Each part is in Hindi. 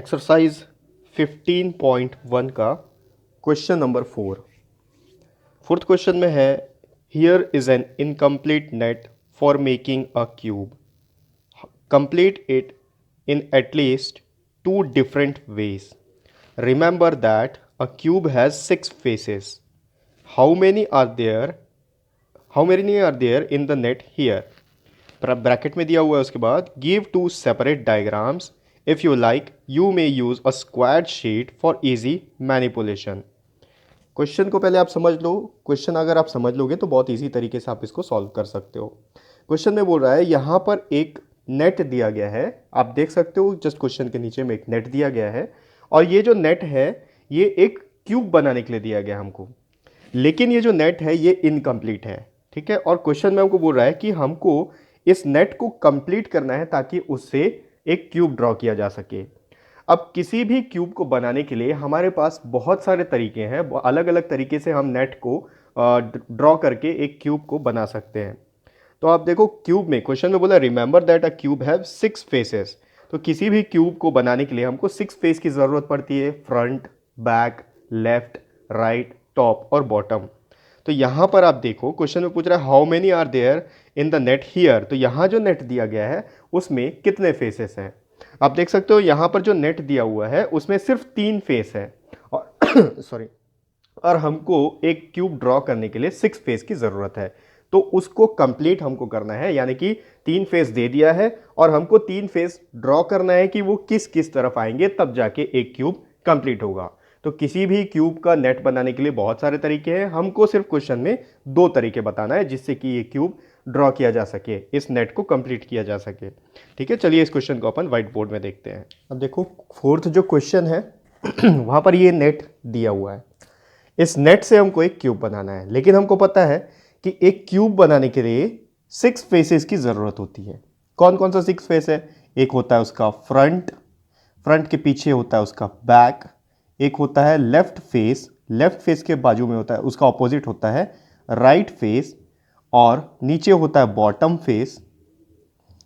एक्सरसाइज 15.1 का क्वेश्चन नंबर 4th क्वेश्चन में है here is an incomplete net for making a cube complete it in at least 2 different ways remember that a cube has 6 faces how many are there in the net here bracket में दिया हुआ है। उसके बाद give 2 separate diagrams if you like you may use a squared sheet for easy manipulation. Question को पहले आप समझ लो। क्वेश्चन अगर आप समझ लोगे तो बहुत इजी तरीके से आप इसको सॉल्व कर सकते हो। क्वेश्चन में बोल रहा है यहाँ पर एक नेट दिया गया है, आप देख सकते हो जस्ट क्वेश्चन के नीचे में एक नेट दिया गया है और ये जो नेट है ये एक क्यूब बनाने के लिए दिया गया हमको, लेकिन ये जो नेट है ये इनकम्प्लीट है, ठीक है। और क्वेश्चन में हमको बोल रहा है कि हमको इस नेट को कंप्लीट करना है ताकि उससे एक क्यूब ड्रॉ किया जा सके। अब किसी भी क्यूब को बनाने के लिए हमारे पास बहुत सारे तरीके हैं, अलग अलग तरीके से हम नेट को ड्रॉ करके एक क्यूब को बना सकते हैं। तो आप देखो क्यूब में क्वेश्चन में बोला remember that a cube have 6 faces. तो किसी भी क्यूब को बनाने के लिए हमको 6 फेस की ज़रूरत पड़ती है, front, back, left, right, top और बॉटम। तो यहाँ पर आप देखो क्वेश्चन में पूछ रहा है how many are there in the net here. तो यहाँ जो नेट दिया गया है उसमें कितने फेसेस हैं। आप देख सकते हो यहाँ पर जो नेट दिया हुआ है उसमें सिर्फ 3 फेस है और सॉरी और हमको एक क्यूब ड्रॉ करने के लिए 6 फेस की ज़रूरत है। तो उसको कंप्लीट हमको करना है, यानी कि 3 फेस दे दिया है और हमको 3 फेस ड्रॉ करना है कि वो किस किस तरफ आएंगे, तब जाके एक क्यूब कंप्लीट होगा। तो किसी भी क्यूब का नेट बनाने के लिए बहुत सारे तरीके हैं, हमको सिर्फ क्वेश्चन में 2 तरीके बताना है जिससे कि ये क्यूब ड्रॉ किया जा सके, इस नेट को कंप्लीट किया जा सके, ठीक है। चलिए इस क्वेश्चन को अपन व्हाइट बोर्ड में देखते हैं। अब देखो 4th जो क्वेश्चन है वहाँ पर ये नेट दिया हुआ है, इस नेट से हमको एक क्यूब बनाना है, लेकिन हमको पता है कि एक क्यूब बनाने के लिए 6 फेसेस की ज़रूरत होती है। कौन कौन सा 6 फेस है? एक होता है उसका फ्रंट, फ्रंट के पीछे होता है उसका बैक, एक होता है लेफ्ट फेस, लेफ्ट फेस के बाजू में होता है उसका ऑपोजिट होता है राइट फेस, और नीचे होता है बॉटम फेस,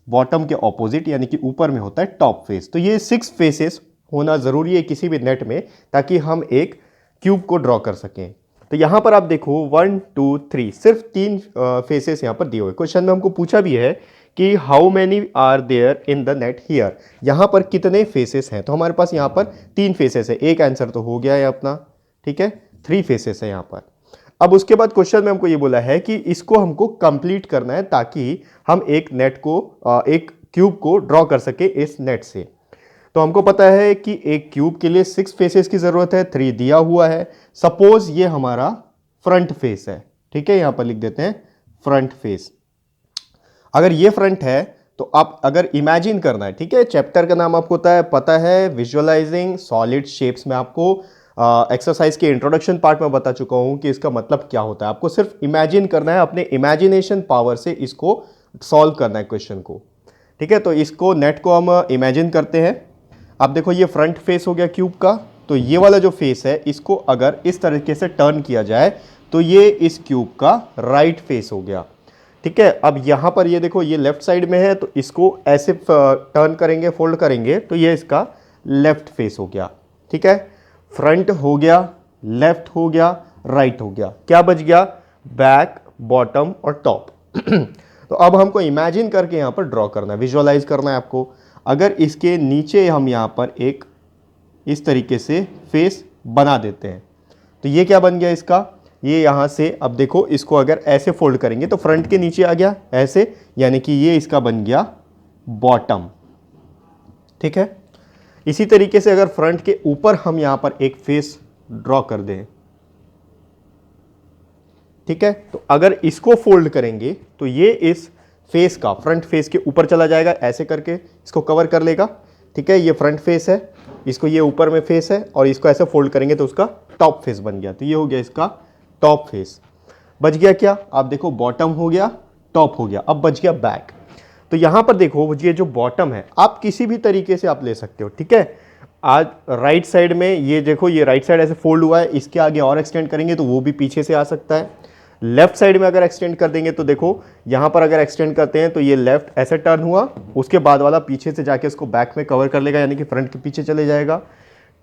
बॉटम के ऑपोजिट यानी कि ऊपर में होता है टॉप फेस। तो ये 6 फेसेस होना ज़रूरी है किसी भी नेट में ताकि हम एक क्यूब को ड्रॉ कर सकें। तो यहाँ पर आप देखो 1 2 3 सिर्फ 3 फेसेस यहाँ पर दिए हुए। क्वेश्चन में हमको पूछा भी है कि how many are there in the net here, यहाँ पर कितने फेसेस हैं। तो हमारे पास यहाँ पर 3 फेसेस है, एक आंसर तो हो गया है अपना, ठीक है। 3 फेसेस है यहाँ पर। अब उसके बाद क्वेश्चन में हमको ये बोला है कि इसको हमको कंप्लीट करना है ताकि हम एक नेट को एक क्यूब को ड्रॉ कर सके इस नेट से। तो हमको पता है कि एक क्यूब के लिए 6 फेसेस की जरूरत है, 3 दिया हुआ है। सपोज ये हमारा फ्रंट फेस है, ठीक है, यहां पर लिख देते हैं फ्रंट फेस। अगर ये फ्रंट है तो आप अगर इमेजिन करना है, ठीक है, चैप्टर का नाम आपको पता है विजुअलाइजिंग सॉलिड शेप्स में। आपको एक्सरसाइज के इंट्रोडक्शन पार्ट में बता चुका हूं कि इसका मतलब क्या होता है। आपको सिर्फ इमेजिन करना है, अपने इमेजिनेशन पावर से इसको सॉल्व करना है क्वेश्चन को, ठीक है। तो इसको नेट को हम इमेजिन करते हैं। आप देखो ये फ्रंट फेस हो गया क्यूब का, तो ये वाला जो फेस है इसको अगर इस तरीके से टर्न किया जाए तो ये इस क्यूब का राइट फेस हो गया, ठीक है। अब यहाँ पर ये देखो ये लेफ्ट साइड में है तो इसको ऐसे टर्न करेंगे, फोल्ड करेंगे तो ये इसका लेफ्ट फेस हो गया, ठीक है। फ्रंट हो गया, लेफ्ट हो गया, राइट हो गया, क्या बच गया? बैक, बॉटम और टॉप। तो अब हमको इमेजिन करके यहाँ पर ड्रॉ करना है, विजुअलाइज करना है आपको। अगर इसके नीचे हम यहाँ पर एक इस तरीके से फेस बना देते हैं तो ये क्या बन गया इसका, ये यहाँ से अब देखो इसको अगर ऐसे फोल्ड करेंगे तो फ्रंट के नीचे आ गया ऐसे, यानी कि ये इसका बन गया बॉटम, ठीक है। इसी तरीके से अगर फ्रंट के ऊपर हम यहाँ पर एक फेस ड्रॉ कर दें, ठीक है, तो अगर इसको फोल्ड करेंगे तो ये इस फेस का फ्रंट फेस के ऊपर चला जाएगा, ऐसे करके इसको कवर कर लेगा, ठीक है। ये फ्रंट फेस है, इसको ये ऊपर में फेस है और इसको ऐसे फोल्ड करेंगे तो उसका टॉप फेस बन गया। तो ये हो गया इसका टॉप फेस। बच गया क्या? आप देखो बॉटम हो गया, टॉप हो गया, अब बच गया बैक। तो यहां पर देखो ये जो बॉटम है आप किसी भी तरीके से आप ले सकते हो, ठीक है। आज राइट साइड में ये देखो ये राइट साइड ऐसे फोल्ड हुआ है, इसके आगे और एक्सटेंड करेंगे तो वो भी पीछे से आ सकता है। लेफ्ट साइड में अगर एक्सटेंड कर देंगे तो देखो यहाँ पर अगर एक्सटेंड करते हैं तो ये लेफ्ट ऐसे टर्न हुआ, उसके बाद वाला पीछे से जाके इसको बैक में कवर कर लेगा, यानी कि फ्रंट के पीछे चले जाएगा।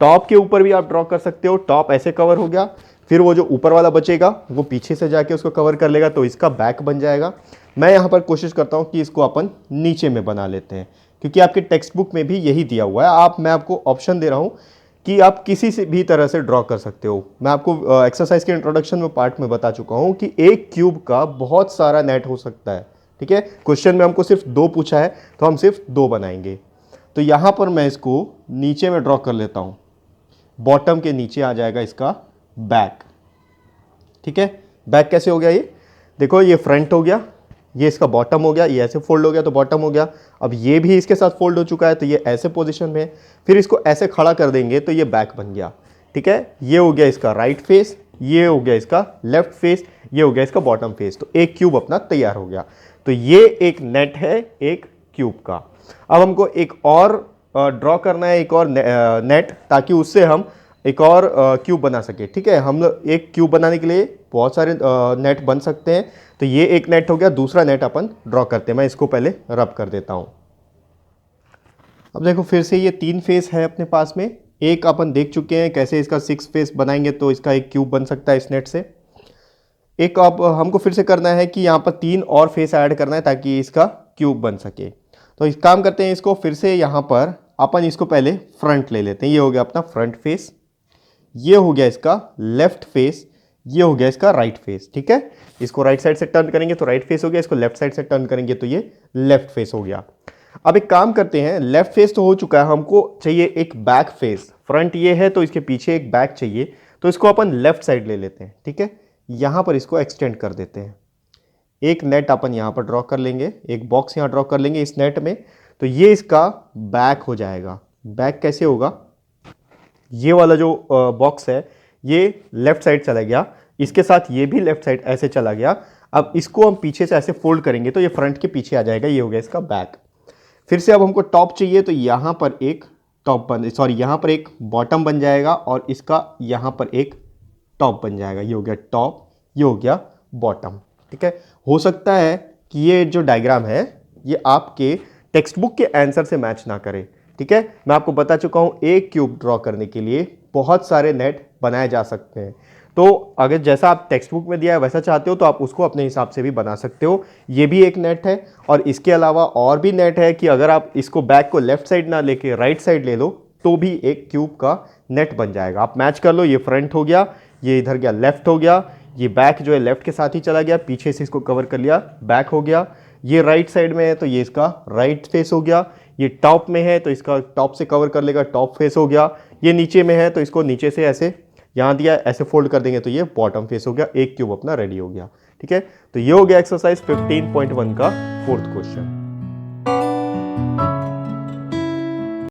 टॉप के ऊपर भी आप ड्रॉ कर सकते हो, टॉप ऐसे कवर हो गया, फिर वो जो ऊपर वाला बचेगा वो पीछे से जाके उसको कवर कर लेगा, तो इसका बैक बन जाएगा। मैं यहाँ पर कोशिश करता हूँ कि इसको अपन नीचे में बना लेते हैं, क्योंकि आपके टेक्स्ट बुक में भी यही दिया हुआ है। मैं आपको ऑप्शन दे रहा हूँ कि आप किसी से भी तरह से ड्रॉ कर सकते हो। मैं आपको एक्सरसाइज के इंट्रोडक्शन में पार्ट में बता चुका हूँ कि एक क्यूब का बहुत सारा नेट हो सकता है, ठीक है। क्वेश्चन में हमको सिर्फ 2 पूछा है, तो हम सिर्फ 2 बनाएंगे। तो यहाँ पर मैं इसको नीचे में ड्रॉ कर लेता हूँ। बॉटम के नीचे आ जाएगा इसका बैक, ठीक है। बैक कैसे हो गया, ये देखो, ये फ्रंट हो गया, ये इसका बॉटम हो गया, ये ऐसे फोल्ड हो गया तो बॉटम हो गया। अब ये भी इसके साथ फोल्ड हो चुका है, तो ये ऐसे पोजीशन में है। फिर इसको ऐसे खड़ा कर देंगे तो ये बैक बन गया, ठीक है। ये हो गया इसका राइट फेस, ये हो गया इसका लेफ्ट फेस, ये हो गया इसका बॉटम फेस। तो एक क्यूब अपना तैयार हो गया। तो ये एक नेट है एक क्यूब का। अब हमको एक और ड्रॉ करना है, एक और नेट, ताकि उससे हम एक और क्यूब बना सके, ठीक है। हम लोग एक क्यूब बनाने के लिए बहुत सारे नेट बन सकते हैं। तो ये एक नेट हो गया, दूसरा नेट अपन ड्रॉ करते हैं। मैं इसको पहले रब कर देता हूं। अब देखो फिर से ये 3 फेस है अपने पास में। एक अपन देख चुके हैं कैसे इसका 6 फेस बनाएंगे तो इसका एक क्यूब बन सकता है इस नेट से। एक अब हमको फिर से करना है कि यहाँ पर 3 और फेस ऐड करना है ताकि इसका क्यूब बन सके। तो इस काम करते हैं, इसको फिर से यहाँ पर अपन इसको पहले फ्रंट ले लेते हैं। ये हो गया अपना फ्रंट फेस, ये हो गया इसका लेफ्ट फेस, ये हो गया इसका राइट फेस, ठीक है। इसको राइट साइड से टर्न करेंगे तो राइट फेस हो गया, इसको लेफ्ट साइड से टर्न करेंगे तो ये लेफ्ट फेस हो गया। अब एक काम करते हैं, लेफ्ट फेस तो हो चुका है, हमको चाहिए एक बैक फेस। फ्रंट ये है तो इसके पीछे एक बैक चाहिए, तो इसको अपन लेफ्ट साइड ले लेते हैं, ठीक है। यहां पर इसको एक्सटेंड कर देते हैं। एक नेट अपन यहां पर ड्रॉ कर लेंगे, एक बॉक्स यहां ड्रॉ कर लेंगे इस नेट में, तो ये इसका बैक हो जाएगा। बैक कैसे होगा, ये वाला जो बॉक्स है ये लेफ्ट साइड चला गया, इसके साथ ये भी लेफ्ट साइड ऐसे चला गया। अब इसको हम पीछे से ऐसे फोल्ड करेंगे तो ये फ्रंट के पीछे आ जाएगा, ये हो गया इसका बैक। फिर से अब हमको टॉप चाहिए, तो यहाँ पर एक यहाँ पर एक बॉटम बन जाएगा और इसका यहाँ पर एक टॉप बन जाएगा। ये हो गया टॉप, ये हो गया बॉटम, ठीक है। हो सकता है कि ये जो डायग्राम है ये आपके टेक्स्ट बुक के आंसर से मैच ना करे, ठीक है। मैं आपको बता चुका हूं एक क्यूब ड्रॉ करने के लिए बहुत सारे नेट बनाए जा सकते हैं। तो अगर जैसा आप टेक्स्ट बुक में दिया है वैसा चाहते हो तो आप उसको अपने हिसाब से भी बना सकते हो। ये भी एक नेट है, और इसके अलावा और भी नेट है कि अगर आप इसको बैक को लेफ्ट साइड ना लेके राइट साइड ले लो तो भी एक क्यूब का नेट बन जाएगा। आप मैच कर लो, ये फ्रंट हो गया, ये इधर गया लेफ्ट हो गया, ये बैक जो है लेफ्ट के साथ ही चला गया, पीछे से इसको कवर कर लिया, बैक हो गया। ये राइट साइड में है तो ये इसका राइट फेस हो गया, ये टॉप में है तो इसका टॉप से कवर कर लेगा, टॉप फेस हो गया। ये नीचे में है तो इसको नीचे से ऐसे यहाँ दिया ऐसे फोल्ड कर देंगे तो ये बॉटम फेस हो गया। एक क्यूब अपना रेडी हो गया, ठीक है। तो ये हो गया एक्सरसाइज 15.1 का 4th क्वेश्चन।